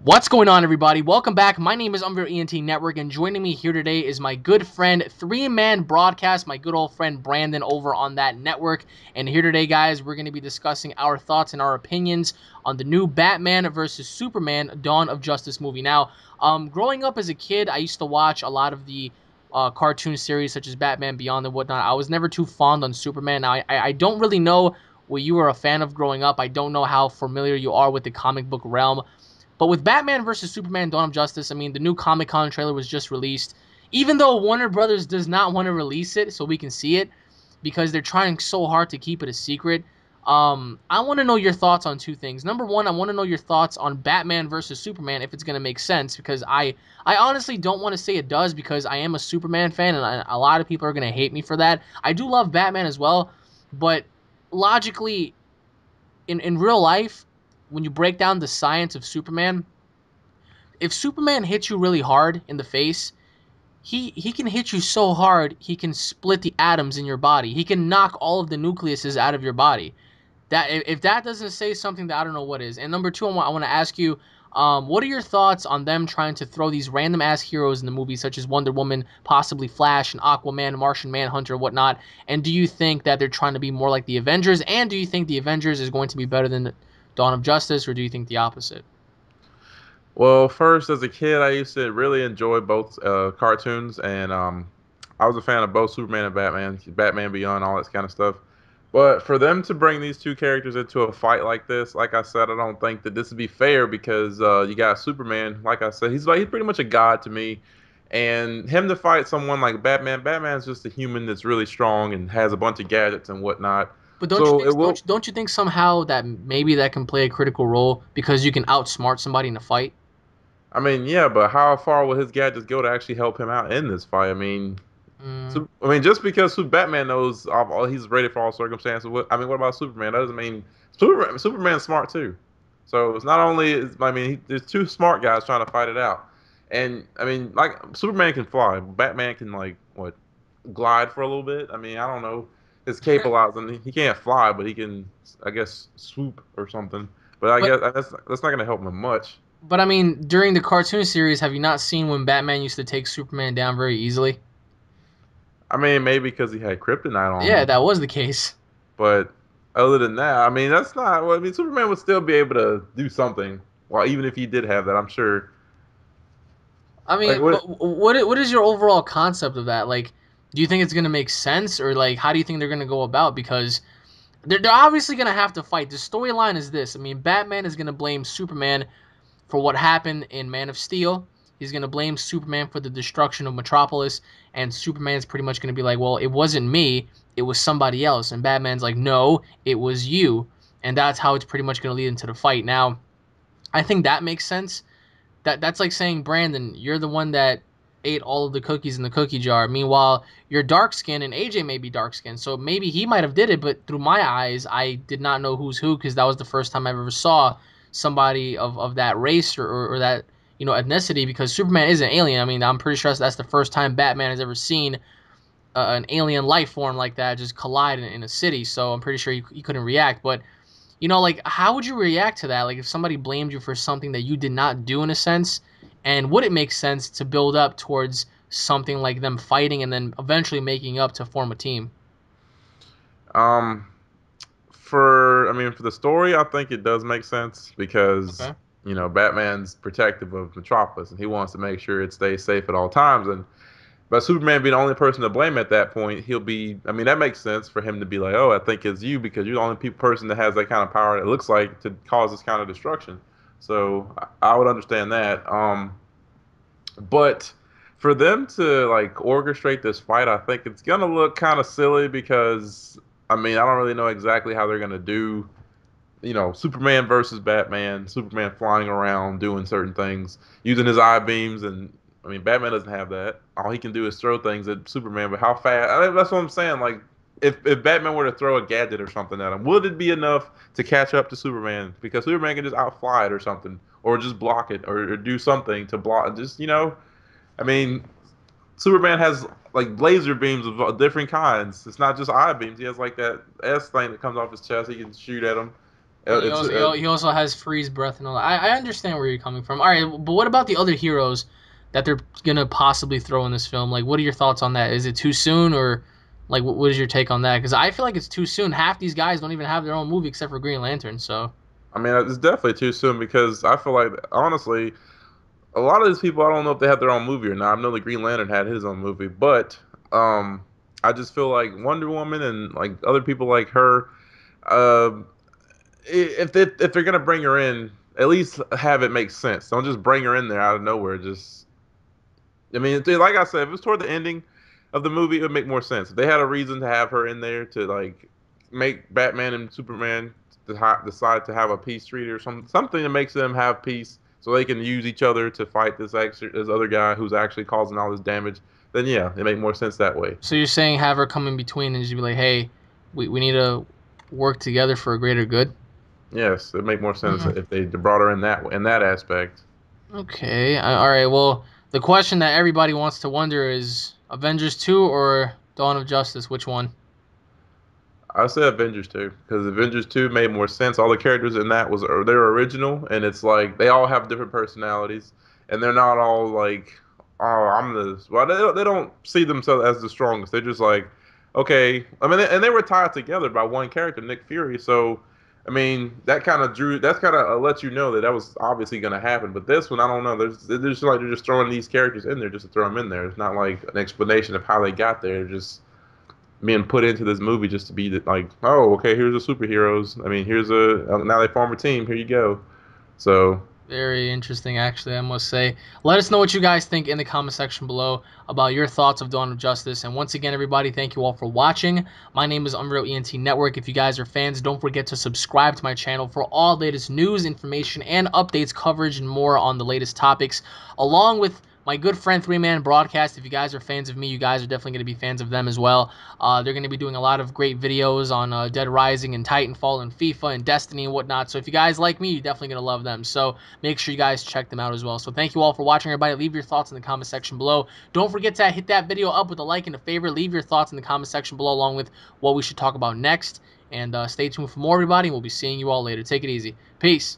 What's going on, everybody? Welcome back. My name is Umber ENT Network, and joining me here today is my good friend, three-man broadcast, my good old friend Brandon over on that network. And here today, guys, we're going to be discussing our thoughts and our opinions on the new Batman versus Superman Dawn of Justice movie. Now, growing up as a kid, I used to watch a lot of the cartoon series such as Batman Beyond and whatnot. I was never too fond on Superman. Now, I don't really know what you were a fan of growing up. I don't know how familiar you are with the comic book realm. But with Batman vs. Superman Dawn of Justice, I mean, the new Comic-Con trailer was just released. Even though Warner Brothers does not want to release it so we can see it, because they're trying so hard to keep it a secret, I want to know your thoughts on two things. Number one, I want to know your thoughts on Batman vs. Superman, if it's going to make sense, because I honestly don't want to say it does, because I am a Superman fan, and a lot of people are going to hate me for that. I do love Batman as well, but logically, in real life, when you break down the science of Superman, if Superman hits you really hard in the face, he can hit you so hard he can split the atoms in your body. He can knock all of the nucleuses out of your body. That if that doesn't say something, that I don't know what is. And number two, I want to ask you, what are your thoughts on them trying to throw these random ass heroes in the movie, such as Wonder Woman, possibly Flash, and Aquaman, Martian Manhunter, whatnot? And do you think that they're trying to be more like the Avengers? And do you think the Avengers is going to be better than Dawn of Justice, or do you think the opposite? Well, first, as a kid, I used to really enjoy both cartoons, and I was a fan of both Superman and Batman, Batman Beyond, all that kind of stuff. But for them to bring these two characters into a fight like this, like I said, I don't think that this would be fair because you got Superman, like I said, he's pretty much a god to me, and him to fight someone like Batman, Batman's just a human that's really strong and has a bunch of gadgets and whatnot. But don't you So think it will. don't you think somehow that maybe that can play a critical role because you can outsmart somebody in a fight? I mean, yeah, but how far will his gadgets go to actually help him out in this fight? Mm. I mean, just because Batman knows all, he's ready for all circumstances. What about Superman? That doesn't mean Superman's smart too. So it's not only, there's two smart guys trying to fight it out. And I mean, like Superman can fly, Batman can like what glide for a little bit. I mean, I don't know his cape allows him. He can't fly, but he can, I guess, swoop or something. But I But guess that's not going to help him much. but I mean, during the cartoon series, have you not seen when Batman used to take Superman down very easily? I mean, maybe because he had kryptonite on Yeah, him. that was the case. But other than that, I mean, that's not. Well, I mean, Superman would still be able to do something. Well, even if he did have that, I'm sure. I Like mean, what? but what is your overall concept of that? Like, do you think it's gonna make sense, or like, how do you think they're gonna go about? Because they're obviously gonna have to fight. The storyline is this. I mean, Batman is gonna blame Superman for what happened in Man of Steel. He's going to blame Superman for the destruction of Metropolis, and Superman's pretty much going to be like, well, it wasn't me, it was somebody else. And Batman's like, no, it was you. And that's how it's pretty much going to lead into the fight. Now, I think that makes sense. That's like saying, Brandon, you're the one that ate all of the cookies in the cookie jar. Meanwhile, you're dark skinned and AJ may be dark skinned. So maybe he might have did it, but through my eyes, I did not know who's who because that was the first time I ever saw somebody of that race or that ethnicity because Superman is an alien. I mean, I'm pretty sure that's the first time Batman has ever seen an alien life form like that just collide in a city. So I'm pretty sure he couldn't react. But like, how would you react to that? Like, if somebody blamed you for something that you did not do in a sense, and would it make sense to build up towards something like them fighting and then eventually making up to form a team? Um, for the story, I think it does make sense because Okay. Batman's protective of Metropolis and he wants to make sure it stays safe at all times. And by Superman being the only person to blame at that point, he'll be. I mean, that makes sense for him to be like, "Oh, I think it's you because you're the only person that has that kind of power. It looks like to cause this kind of destruction." So I would understand that. But for them to like orchestrate this fight, I think it's gonna look kind of silly because I mean, I don't really know exactly how they're gonna do. Superman versus Batman, Superman flying around doing certain things, using his eye beams, and I mean, Batman doesn't have that. All he can do is throw things at Superman, but how fast? I mean, that's what I'm saying. Like, if Batman were to throw a gadget or something at him, would it be enough to catch up to Superman? Because Superman can just outfly it or something, or just block it, or do something to block. I mean, Superman has like laser beams of different kinds. It's not just eye beams. He has like that S thing that comes off his chest. He can shoot at them. And It's he also has freeze breath and all that. I understand where you're coming from. All right, but what about the other heroes that they're gonna possibly throw in this film? Like, what are your thoughts on that? Is it too soon, or like, what is your take on that? Because I feel like it's too soon. Half these guys don't even have their own movie except for Green Lantern. So I mean, it's definitely too soon because I feel like honestly, a lot of these people I don't know if they have their own movie or not. I know the Green Lantern had his own movie, but um, I just feel like Wonder Woman and like other people like her, um, if they're gonna bring her in, at least have it make sense. Don't just bring her in there out of nowhere. Just I mean, like I said, if it's toward the ending of the movie, it would make more sense. If they had a reason to have her in there to like make Batman and Superman decide to have a peace treaty or something that makes them have peace, so they can use each other to fight this other guy who's actually causing all this damage. Then yeah, it make more sense that way. so you're saying have her come in between and just be like, hey, we need to work together for a greater good. Yes, it make more sense Mhm. if they brought her in that aspect. Okay. All right. Well, the question that everybody wants to wonder is Avengers 2 or Dawn of Justice, which one? I said Avengers 2 because Avengers 2 made more sense. All the characters in that was they're original, and it's like they all have different personalities, and they're not all like, oh, I'm the well. They don't see themselves as the strongest. They're just like, okay. I mean, and they were tied together by one character, Nick Fury. So, I mean, that's kind of lets you know that that was obviously going to happen. But this one, I don't know. There's just like they're just throwing these characters in there just to throw them in there. It's not like an explanation of how they got there. Just being put into this movie just to be like, oh, okay, here's the superheroes. I mean, here's now they form a team. Here you go. So Very interesting, actually, I must say. Let us know what you guys think in the comment section below about your thoughts of Dawn of Justice. And once again, everybody, thank you all for watching. My name is Unreal ENT Network. If you guys are fans, don't forget to subscribe to my channel for all latest news, information, and updates, coverage, and more on the latest topics, along with my good friend Three Man Broadcast. If you guys are fans of me, you guys are definitely going to be fans of them as well. They're going to be doing a lot of great videos on Dead Rising and Titanfall and FIFA and Destiny and whatnot. So if you guys like me, you're definitely going to love them. So make sure you guys check them out as well. So thank you all for watching, everybody. Leave your thoughts in the comment section below. Don't forget to hit that video up with a like and a favorite. Leave your thoughts in the comment section below along with what we should talk about next. And stay tuned for more, everybody. We'll be seeing you all later. Take it easy. Peace.